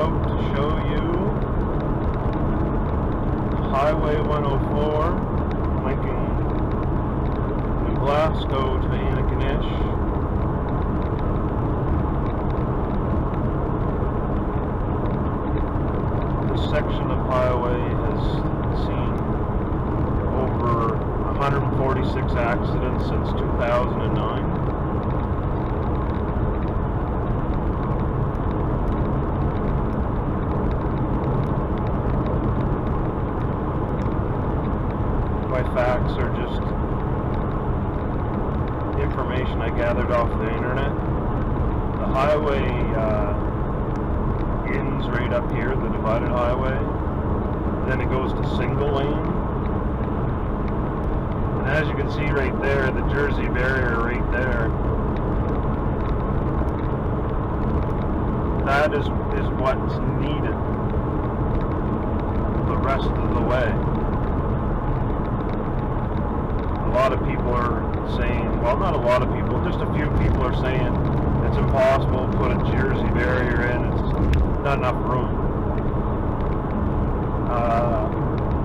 out to show you Highway 104 linking New Glasgow to Antigonish. This section of highway has seen over 146 accidents since 2009. My facts are just information I gathered off the internet. The highway ends right up here, the divided highway. Then it goes to single lane. And as you can see right there, the Jersey barrier right there, that is what's needed the rest of the way. A lot of people are saying, well, not a lot of people, just a few people are saying it's impossible to put a Jersey barrier in, it's not enough room.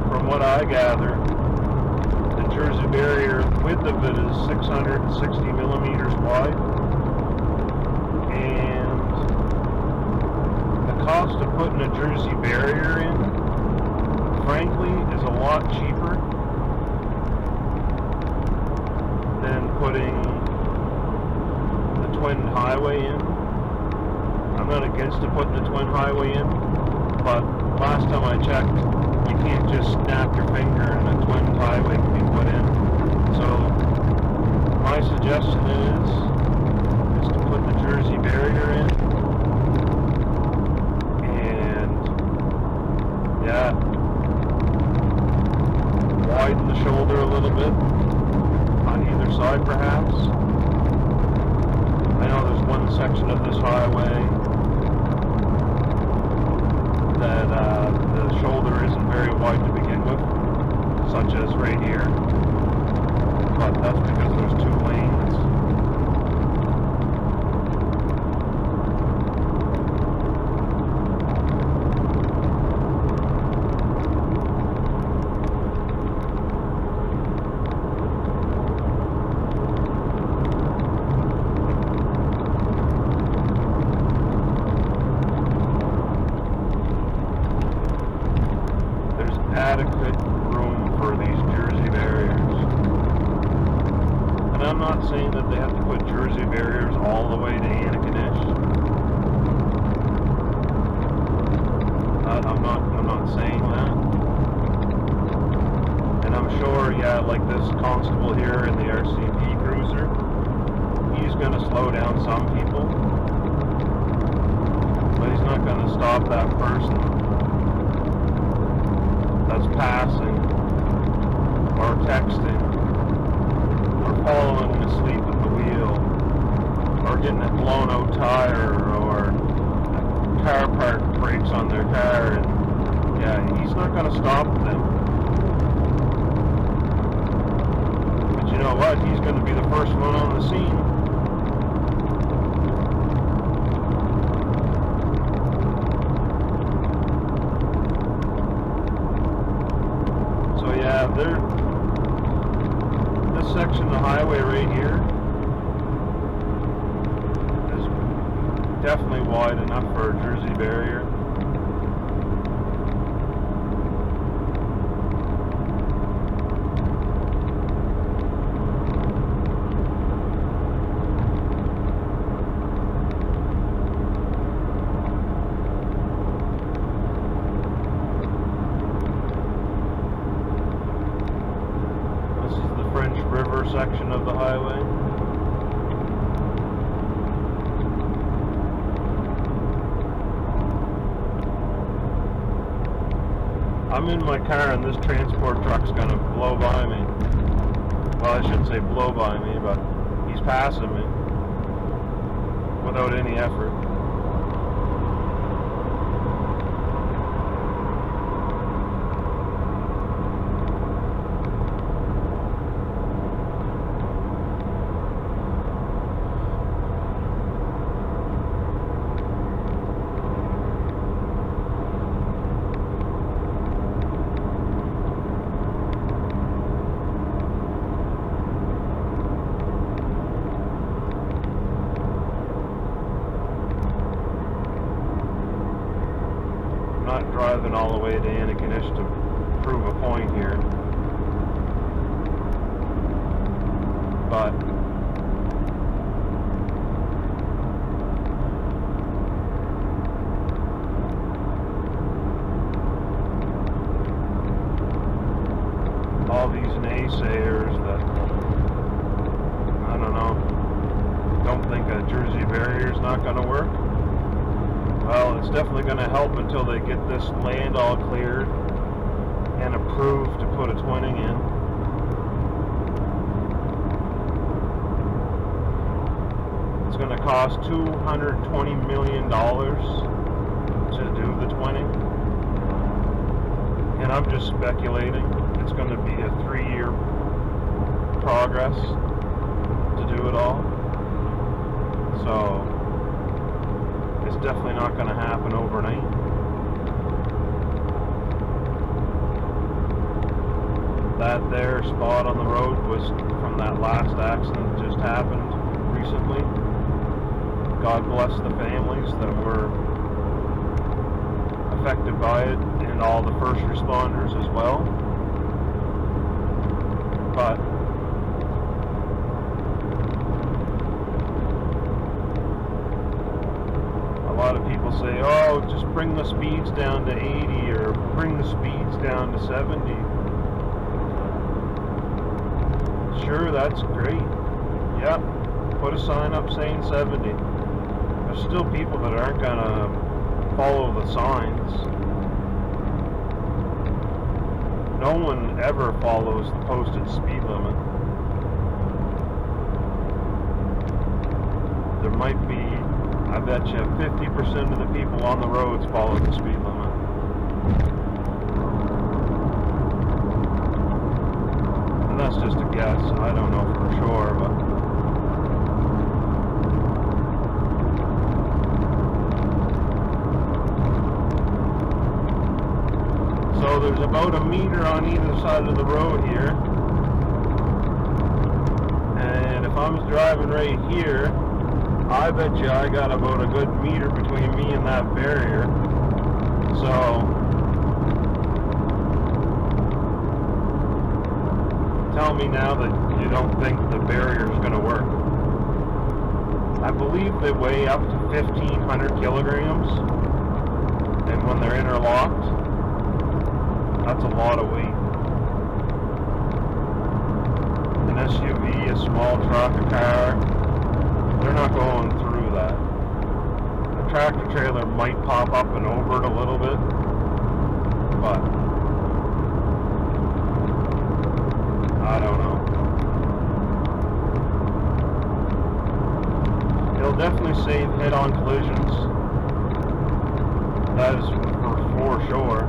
From what I gather, the Jersey barrier, the width of it is 660 millimeters wide, and the cost of putting a Jersey barrier in, frankly, is a lot cheaper than putting the twin highway in. I'm not against putting the twin highway in, but last time I checked, you can't just snap your finger and a twin highway can be put in. So my suggestion is to put the Jersey barrier in, and yeah, widen the shoulder a little bit on either side perhaps. I know there's one section of this highway that the shoulder isn't very wide to begin with, such as right here, but that's because there's two lanes. Adequate room for these Jersey barriers. And I'm not saying that they have to put Jersey barriers all the way to Antigonish. I'm not saying that. And I'm sure, yeah, like this constable here in the RCP cruiser, he's going to slow down some people, but he's not going to stop that person that's passing, or texting, or falling asleep at the wheel, or getting a blown out tire, or a car park breaks on their car, and yeah, he's not going to stop them. But you know what? He's going to be the first one on the scene. Yeah, this section of the highway right here is definitely wide enough for a Jersey barrier. River section of the highway. I'm in my car and this transport truck's gonna blow by me. Well, I shouldn't say blow by me, but he's passing me without any effort. not driving all the way to Antigonish to prove a point here. But all these naysayers that, I don't know, don't think a Jersey barrier is not going to work. Well, it's definitely going to help until they get this land all cleared and approved to put a twinning in. It's going to cost $220 million to do the twinning. And I'm just speculating. It's going to be a 3-year progress to do it all. So it's definitely not going to happen overnight. That there spot on the road was from that last accident that just happened recently. God bless the families that were affected by it, and all the first responders as well. But a lot of people say, oh, just bring the speeds down to 80 or bring the speeds down to 70. Sure, that's great. Yep, put a sign up saying 70. There's still people that aren't going to follow the signs. No one ever follows the posted speed limit. There might be, I bet you, 50% of the people on the roads follow the speed limit. And that's just a guess. I don't know for sure, but so there's about a meter on either side of the road here, and if I was driving right here, I bet you I got about a good meter between me and that barrier. So tell me now that you don't think the barrier is going to work. I believe they weigh up to 1,500 kilograms, and when they're interlocked, that's a lot of weight. An SUV, a small truck, a car, they're not going through that. A tractor trailer might pop up and over it a little bit, but I don't know. It'll definitely save head-on collisions. That is for sure.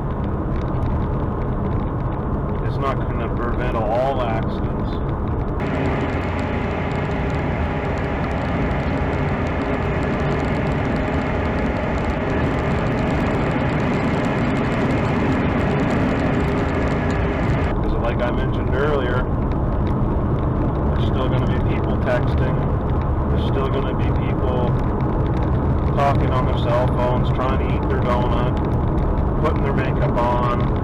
It's not going to prevent all accidents. Because like I mentioned earlier, there's still going to be people texting. There's still going to be people talking on their cell phones, trying to eat their donut, putting their makeup on.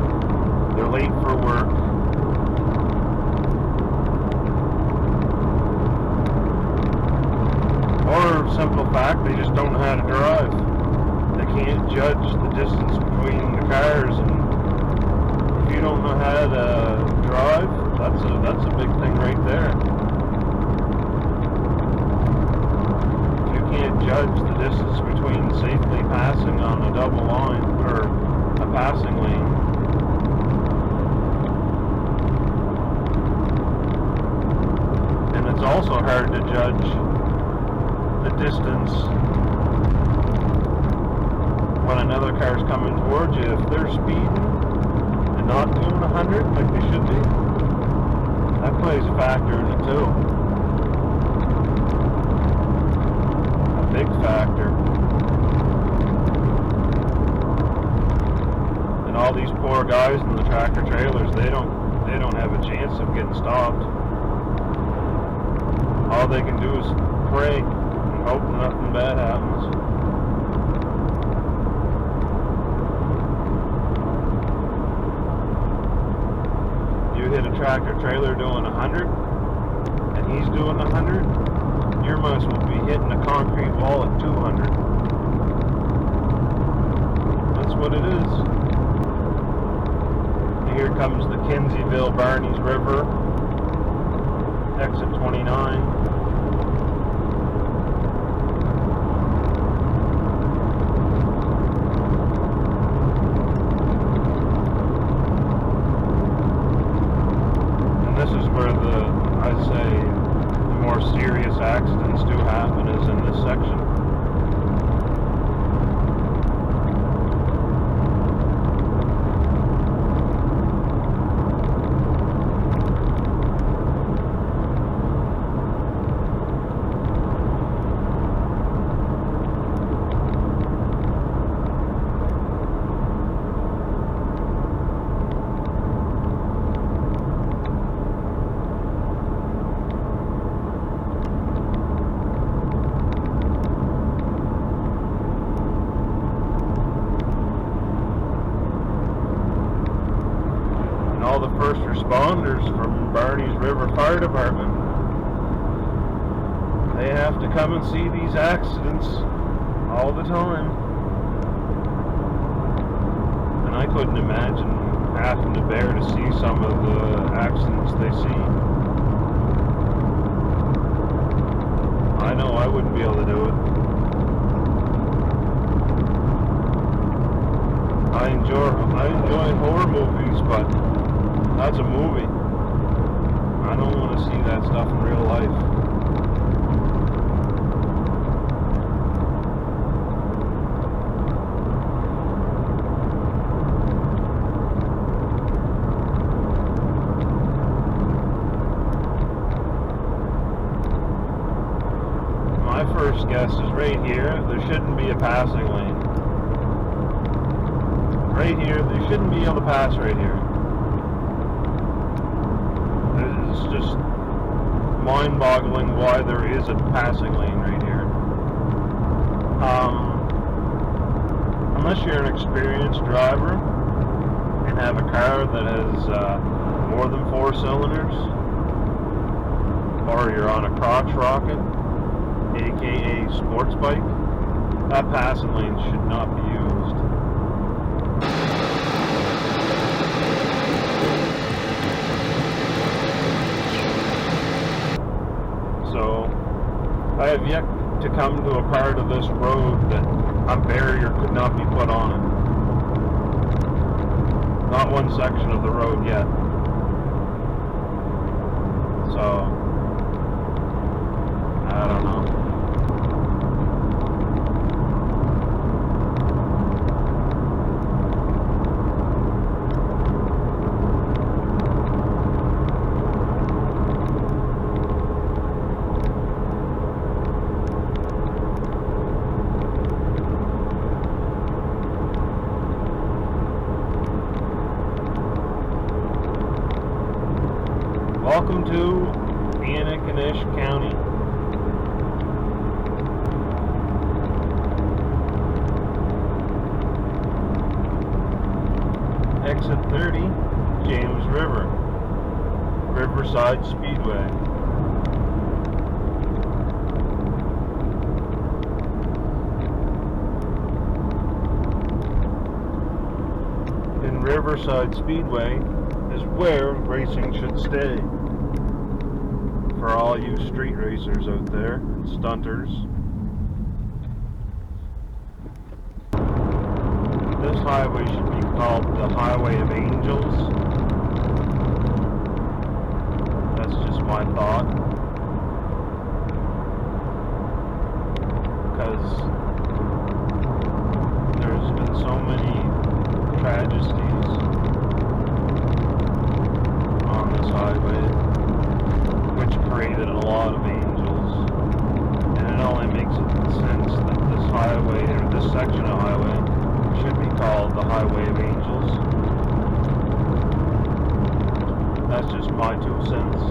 They're late for work. Or, simple fact, they just don't know how to drive. They can't judge the distance between the cars, and if you don't know how to drive, that's a big thing right there. If you can't judge the distance between safely passing on a double line, or a passing lane, it's also hard to judge the distance when another car's coming towards you. If they're speeding and not doing 100 like they should be, that plays a factor in it too. A big factor. And all these poor guys in the tractor trailers, they don't have a chance of getting stopped. All they can do is pray and hope nothing bad happens. trailer doing 100 and he's doing 100, your must will be hitting a concrete wall at 200. That's what it is. And here comes the Kinseyville Barneys River, exit 29. This is where I'd say the more serious accidents do happen, is in this section. All the first responders from Barneys River Fire Department, they have to come and see these accidents all the time. And I couldn't imagine having to bear to see some of the accidents they see. I know I wouldn't be able to do it. I enjoy horror movies, but that's a movie. I don't want to see that stuff in real life. My first guess is right here, there shouldn't be a passing lane. Right here, they shouldn't be able to pass right here. It's just mind-boggling why there is a passing lane right here. Unless you're an experienced driver and have a car that has more than 4 cylinders, or you're on a crotch rocket, aka sports bike, that passing lane should not be used. So, I have yet to come to a part of this road that a barrier could not be put on it. Not one section of the road yet. So, I don't know. Welcome to PIctou County. Exit 30, James River, Riverside Speedway. In Riverside Speedway is where racing should stay. For all you street racers out there, and stunters. This highway should be called the Highway of Angels. That's just my thought. Because there's been so many tragedies on this highway, which created a lot of angels, and it only makes sense that this highway, or this section of highway, should be called the Highway of Angels. That's just my 2 cents.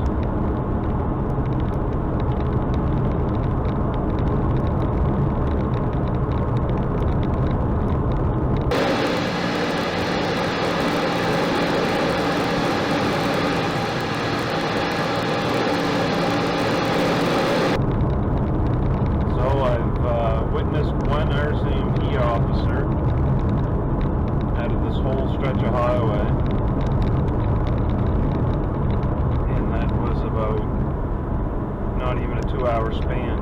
stretch of highway, and that was about not even a 2-hour span.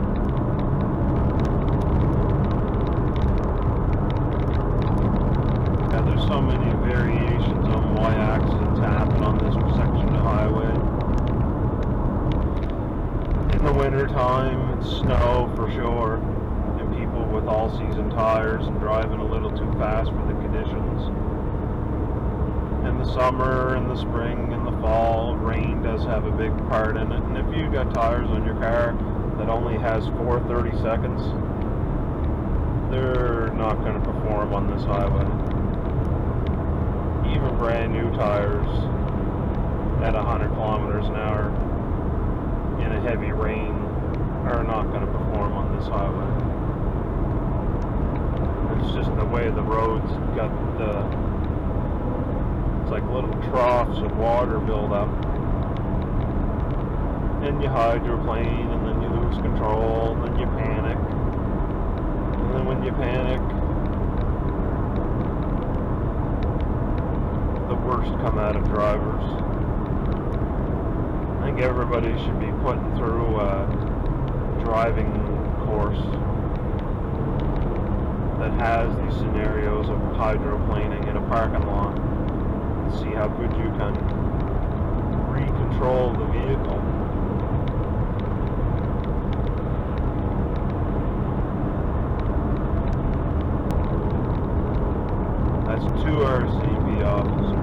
Yeah, there's so many variations on why accidents happen on this section of highway. In the winter time, it's snow for sure, and people with all-season tires and driving a little too fast for the conditions. In the summer, in the spring, in the fall, rain does have a big part in it, and if you've got tires on your car that only has 430 seconds, they're not going to perform on this highway. Even brand new tires at 100 kilometers an hour in a heavy rain are not going to perform on this highway. It's just the way the roads got it's like little troughs of water build up, and you hydroplane, and then you lose control, and then you panic, and then when you panic, the worst come out of drivers. I think everybody should be put through a driving course that has these scenarios of hydroplaning in a parking lot and see how good you can re-control the vehicle. That's 2 RCMP officers.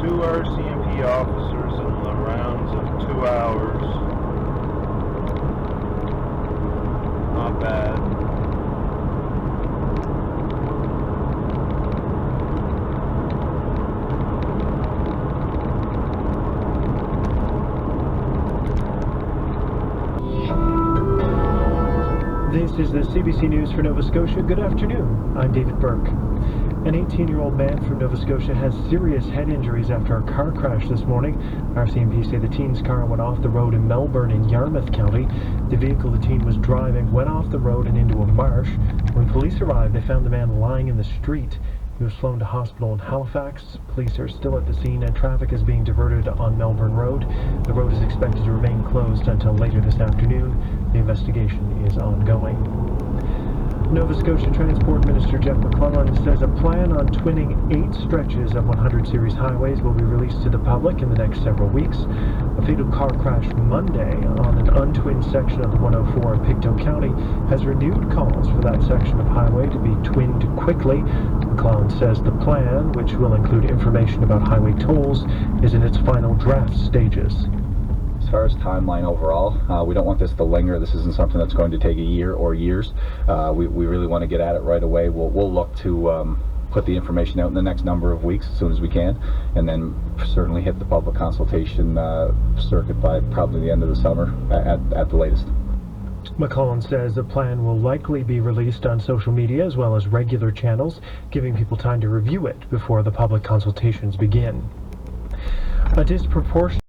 RCMP officers in the rounds of 2 hours. Not bad. This is the CBC News for Nova Scotia. Good afternoon. I'm David Burke. An 18-year-old man from Nova Scotia has serious head injuries after a car crash this morning. RCMP say the teen's car went off the road in Melbourne in Yarmouth County. The vehicle the teen was driving went off the road and into a marsh. When police arrived, they found the man lying in the street. He was flown to hospital in Halifax. Police are still at the scene and traffic is being diverted on Melbourne Road. The road is expected to remain closed until later this afternoon. The investigation is ongoing. Nova Scotia Transport Minister Jeff McClellan says a plan on twinning 8 stretches of 100 series highways will be released to the public in the next several weeks. A fatal car crash Monday on an untwinned section of the 104 in PIctou County has renewed calls for that section of highway to be twinned quickly. McClellan says the plan, which will include information about highway tolls, is in its final draft stages. As far as timeline overall, we don't want this to linger. This isn't something that's going to take a year or years. We really want to get at it right away. We'll look to put the information out in the next number of weeks as soon as we can, and then certainly hit the public consultation circuit by probably the end of the summer at the latest. McClellan says the plan will likely be released on social media as well as regular channels, giving people time to review it before the public consultations begin. A disproportionate